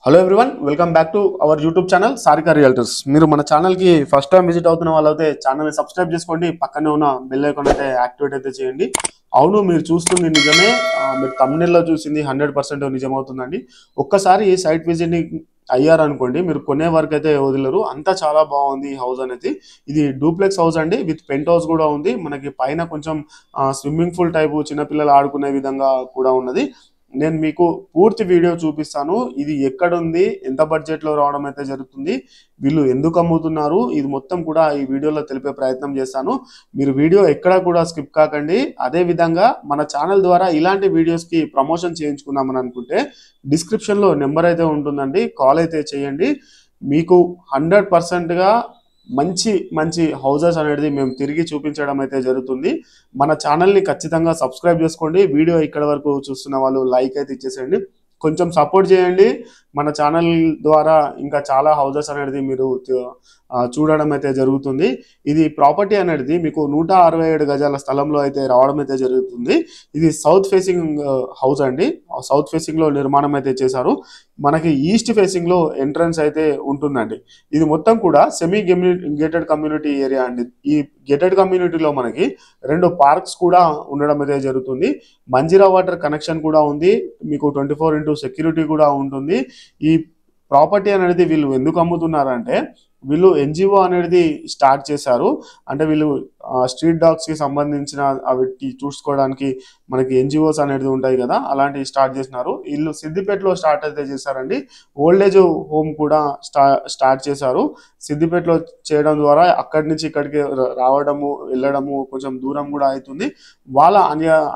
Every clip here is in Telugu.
Hello everyone, welcome back to our YouTube channel Sarika realtors. మీరు మన ఛానల్కి ఫస్ట్ టైం విజిట్ అవుతున్న వాళ్ళైతే ఛానల్ని సబ్స్క్రైబ్ చేసుకోండి, పక్కనే ఉన్న బెల్ ఐకాన్ అయితే యాక్టివేట్ అయితే చేయండి. అవును, మీరు చూస్తుంది నిజమే, మీరు thumbnail లో చూసింది 100% నిజమవుతుందండి. ఒక్కసారి సైట్ విజిట్ అయ్యారనుకోండి, మీరు కొనే వరకు అయితే వదిలేరు. అంతా చాలా బాగుంది ఈ హౌస్ అనేది. ఇది డూప్లెక్స్ హౌస్ అండి, విత్ పెంట్ హౌస్ కూడా ఉంది. మనకి పైన కొంచెం స్విమ్మింగ్ పూల్ టైపు చిన్నపిల్లలు ఆడుకునే విధంగా కూడా ఉన్నది. నేను మీకు పూర్తి వీడియో చూపిస్తాను. ఇది ఎక్కడుంది, ఎంత బడ్జెట్లో రావడం అయితే జరుగుతుంది, వీళ్ళు ఎందుకు అమ్ముతున్నారు, ఇది మొత్తం కూడా ఈ వీడియోలో తెలిపే ప్రయత్నం చేస్తాను. మీరు వీడియో ఎక్కడా కూడా స్కిప్ కాకండి. అదే విధంగా మన ఛానల్ ద్వారా ఇలాంటి వీడియోస్కి ప్రమోషన్ చేయించుకుందామని అనుకుంటే డిస్క్రిప్షన్లో నెంబర్ అయితే ఉంటుందండి, కాల్ అయితే చేయండి. మీకు 100%గా మంచి మంచి హౌసెస్ అనేది మేము తిరిగి చూపించడం అయితే జరుగుతుంది. మన ఛానల్ని ఖచ్చితంగా సబ్స్క్రైబ్ చేసుకోండి. వీడియో ఇక్కడ వరకు చూస్తున్న వాళ్ళు లైక్ అయితే ఇచ్చేసేయండి, కొంచెం సపోర్ట్ చేయండి. మన ఛానల్ ద్వారా ఇంకా చాలా హౌసెస్ అనేది మీరు చూడడం అయితే జరుగుతుంది. ఇది ప్రాపర్టీ అనేది మీకు 167 గజాల స్థలంలో అయితే రావడం అయితే జరుగుతుంది. ఇది సౌత్ ఫేసింగ్ హౌస్ అండి, సౌత్ ఫేసింగ్లో నిర్మాణం అయితే చేశారు. మనకి ఈస్ట్ ఫేసింగ్లో ఎంట్రన్స్ అయితే ఉంటుందండి. ఇది మొత్తం కూడా సెమీ గేటెడ్ కమ్యూనిటీ ఏరియా అండి. ఈ గేటెడ్ కమ్యూనిటీలో మనకి 2 పార్క్స్ కూడా ఉండడం అయితే జరుగుతుంది. మంజీరా వాటర్ కనెక్షన్ కూడా ఉంది. మీకు 24x సెక్యూరిటీ కూడా ఉంటుంది. ఈ ప్రాపర్టీ అనేది వీళ్ళు ఎందుకు అమ్ముతున్నారంటే, వీళ్ళు ఎన్జిఓ అనేది స్టార్ట్ చేశారు. అంటే వీళ్ళు స్ట్రీట్ డాగ్స్కి సంబంధించిన అవి చూసుకోవడానికి మనకి ఎన్జిఓస్ అనేది ఉంటాయి కదా, అలాంటివి స్టార్ట్ చేసినారు. వీళ్ళు సిద్దిపేటలో స్టార్ట్ అయితే చేశారండి. ఓల్డేజ్ హోమ్ కూడా స్టార్ట్ చేశారు. సిద్దిపేటలో చేయడం ద్వారా అక్కడి నుంచి ఇక్కడికి రావడము వెళ్ళడము కొంచెం దూరం కూడా అవుతుంది. వాళ్ళ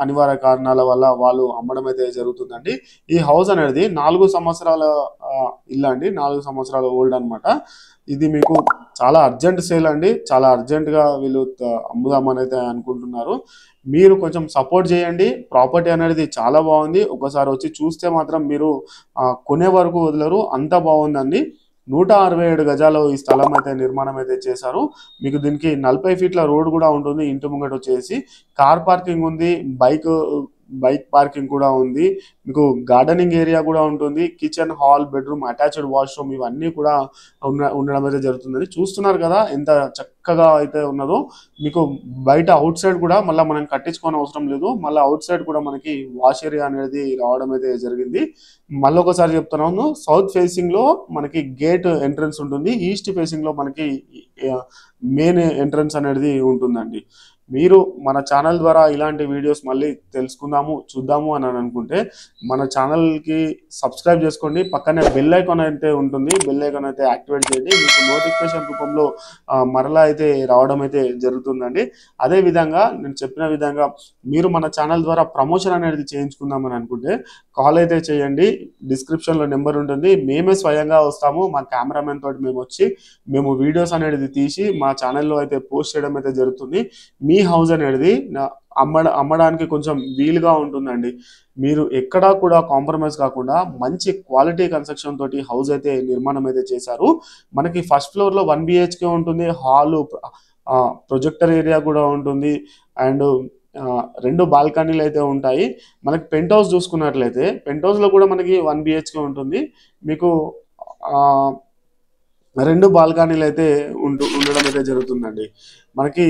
అనివార్య కారణాల వల్ల వాళ్ళు అమ్మడం అయితే జరుగుతుందండి. ఈ హౌస్ అనేది 4 సంవత్సరాల ఇల్లు అండి, 4 సంవత్సరాల ఓల్డ్ అనమాట. ఇది మీకు చాలా అర్జెంట్ సేల్ అండి, చాలా అర్జెంటుగా వీళ్ళు అమ్ముదామని అయితే అనుకుంటున్నారు. మీరు కొంచెం సపోర్ట్ చేయండి. ప్రాపర్టీ అనేది చాలా బాగుంది. ఒకసారి వచ్చి చూస్తే మాత్రం మీరు కొనే వరకు వదలరు, అంత బాగుందండి. 167 గజాలు ఈ స్థలం అయితే నిర్మాణం అయితే చేశారు. మీకు దీనికి 40 ఫీట్ల రోడ్ కూడా ఉంటుంది. ఇంటి ముంగట వచ్చేసి కార్ పార్కింగ్ ఉంది, బైక్ పార్కింగ్ కూడా ఉంది. మీకు గార్డెనింగ్ ఏరియా కూడా ఉంటుంది. Kitchen, hall, bedroom, attached washroom ఇవన్నీ కూడా ఉండడం అయితే జరుగుతుంది. చూస్తున్నారు కదా ఎంత చక్కగా అయితే ఉన్నదో. మీకు బయట అవుట్ సైడ్ కూడా మళ్ళీ మనం కట్టించుకోని అవసరం లేదు. మళ్ళీ అవుట్ సైడ్ కూడా మనకి వాష్ ఏరియా అనేది రావడం అయితే జరిగింది. మళ్ళీ ఒకసారి చెప్తున్నాను, సౌత్ ఫేసింగ్ లో మనకి గేట్ ఎంట్రన్స్ ఉంటుంది, ఈస్ట్ ఫేసింగ్ లో మనకి మెయిన్ ఎంట్రన్స్ అనేది ఉంటుందండి. మీరు మన ఛానల్ ద్వారా ఇలాంటి వీడియోస్ మళ్ళీ తెలుసుకుందాము చూద్దాము అని అనుకుంటే మన ఛానల్కి సబ్స్క్రైబ్ చేసుకోండి, పక్కనే బెల్ ఐకాన్ అయితే ఉంటుంది, బెల్ ఐకాన్ అయితే యాక్టివేట్ చేయండి. మీకు నోటిఫికేషన్ రూపంలో మరలా అయితే రావడం అయితే జరుగుతుందండి. అదే విధంగా నేను చెప్పిన విధంగా మీరు మన ఛానల్ ద్వారా ప్రమోషన్ అనేది చేయించుకుందామని అనుకుంటే కాల్ అయితే చేయండి. డిస్క్రిప్షన్లో నెంబర్ ఉంటుంది. మేమే స్వయంగా వస్తాము, మా కెమెరామెన్ తోటి మేము వీడియోస్ అనేది తీసి మా ఛానల్లో అయితే పోస్ట్ చేయడం అయితే జరుగుతుంది. మీ హౌస్ అనేది అమ్మడానికి కొంచెం వీలుగా ఉంటుందండి. మీరు ఎక్కడా కూడా కాంప్రమైజ్ కాకుండా మంచి క్వాలిటీ కన్స్ట్రక్షన్ తోటి హౌస్ అయితే నిర్మాణం అయితే చేశారు. మనకి ఫస్ట్ ఫ్లోర్లో 1 BHK ఉంటుంది. హాలు, ప్రొజెక్టర్ ఏరియా కూడా ఉంటుంది. అండ్ 2 బాల్కనీలు అయితే ఉంటాయి. మనకి పెంట్ హౌస్ చూసుకున్నట్లయితే పెంట్ హౌస్లో కూడా మనకి 1 BHK ఉంటుంది. మీకు 2 బాల్కనీలు అయితే ఉండడం అయితే జరుగుతుందండి. మనకి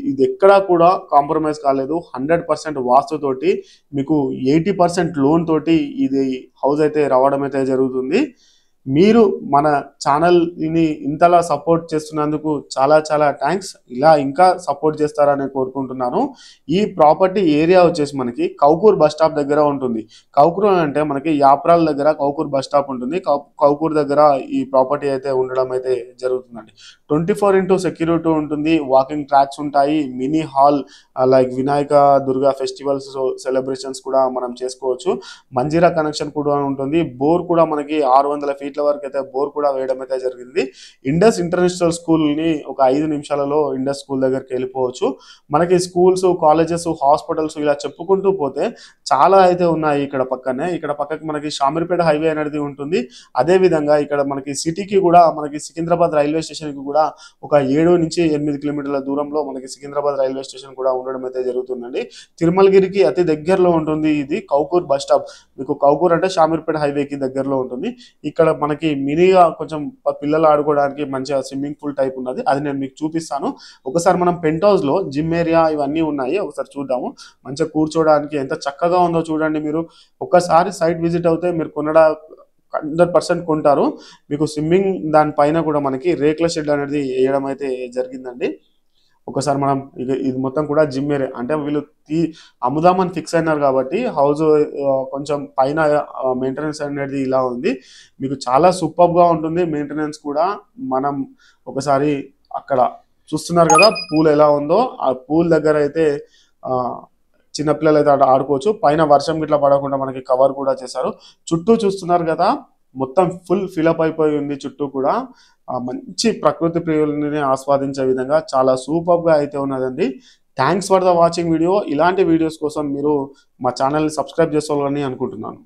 ఇది ఎక్కడా కూడా కాంప్రమైజ్ కాలేదు. 100% వాస్తుతోటి మీకు 80% లోన్ తోటి ఇది హౌస్ అయితే రావడం అయితే జరుగుతుంది. మీరు మన ఛానల్ని ఇంతలా సపోర్ట్ చేస్తున్నందుకు చాలా చాలా థ్యాంక్స్. ఇలా ఇంకా సపోర్ట్ చేస్తారని కోరుకుంటున్నాను. ఈ ప్రాపర్టీ ఏరియా వచ్చేసి మనకి కౌకూర్ బస్ స్టాప్ దగ్గర ఉంటుంది. కౌకూర్ అంటే మనకి యాప్రాల్ దగ్గర కౌకూర్ బస్ స్టాప్ ఉంటుంది. కౌకూర్ దగ్గర ఈ ప్రాపర్టీ అయితే ఉండడం అయితే జరుగుతుందండి. 24x సెక్యూరిటీ ఉంటుంది, వాకింగ్ ట్రాక్స్ ఉంటాయి, mini hall, like Vinayaka Durga festivals celebrations కూడా మనం చేసుకోవచ్చు. మంజీరా కనెక్షన్ కూడా ఉంటుంది. బోర్ కూడా మనకి 600 ఫీట్ ఫీట్ల వరకు అయితే బోర్ కూడా వేయడం అయితే జరిగింది. ఇండస్ ఇంటర్నేషనల్ స్కూల్ని ఒక 5 నిమిషాలలో ఇండస్ స్కూల్ దగ్గరికి వెళ్ళిపోవచ్చు. మనకి స్కూల్స్, కాలేజెస్, హాస్పిటల్స్ ఇలా చెప్పుకుంటూ పోతే చాలా అయితే ఉన్నాయి. ఇక్కడ పక్కకి మనకి షామీర్పేట హైవే అనేది ఉంటుంది. అదే విధంగా ఇక్కడ మనకి సిటీకి కూడా మనకి సికింద్రాబాద్ రైల్వే స్టేషన్కి కూడా ఒక 7 నుంచి 8 కిలోమీటర్ల దూరంలో మనకి సికింద్రాబాద్ రైల్వే స్టేషన్ కూడా ఉండడం అయితే జరుగుతుందండి. తిరుమలగిరికి అతి దగ్గరలో ఉంటుంది ఇది కౌకూర్ బస్ స్టాప్. మీకు కౌకూర్ అంటే షామీర్పేట హైవేకి దగ్గరలో ఉంటుంది. ఇక్కడ మనకి మినీగా కొంచెం పిల్లలు ఆడుకోవడానికి మంచిగా స్విమ్మింగ్ పూల్ టైప్ ఉన్నది. అది నేను మీకు చూపిస్తాను. ఒకసారి మనం పెంట్ హౌస్ లో జిమ్ ఏరియా ఇవన్నీ ఉన్నాయి, ఒకసారి చూద్దాము. మంచిగా కూర్చోవడానికి ఎంత చక్కగా ఉందో చూడండి. మీరు ఒక్కసారి సైట్ విజిట్ అవుతే మీరు 100% కొంటారు. మీకు స్విమ్మింగ్ దానిపైన కూడా మనకి రేకుల షెడ్ అనేది వేయడం అయితే జరిగిందండి. ఒకసారి మనం ఇది మొత్తం కూడా జిమ్ ఏరియా, అంటే వీళ్ళు అమ్ముదామని ఫిక్స్ అయినారు కాబట్టి హౌస్ కొంచెం పైన మెయింటెనెన్స్ అనేది ఇలా ఉంది. మీకు చాలా సూపర్గా ఉంటుంది మెయింటెనెన్స్ కూడా. మనం ఒకసారి అక్కడ చూస్తున్నారు కదా పూల్ ఎలా ఉందో, ఆ పూల్ దగ్గర అయితే చిన్నపిల్లలు అయితే ఆడుకోవచ్చు. పైన వర్షం గిట్లా పడకుండా మనకి కవర్ కూడా చేశారు. చుట్టూ చూస్తున్నారు కదా మొత్తం ఫుల్ ఫిలప్ అయిపోయి ఉంది. చుట్టూ కూడా మంచి ప్రకృతి ప్రియులని ఆస్వాదించే విధంగా చాలా సూపర్గా అయితే ఉన్నదండి. Thanks for the watching video. ఇలాంటి వీడియోస్ కోసం మీరు మా ఛానల్ని సబ్స్క్రైబ్ చేసుకోవాలని అనుకుంటున్నాను.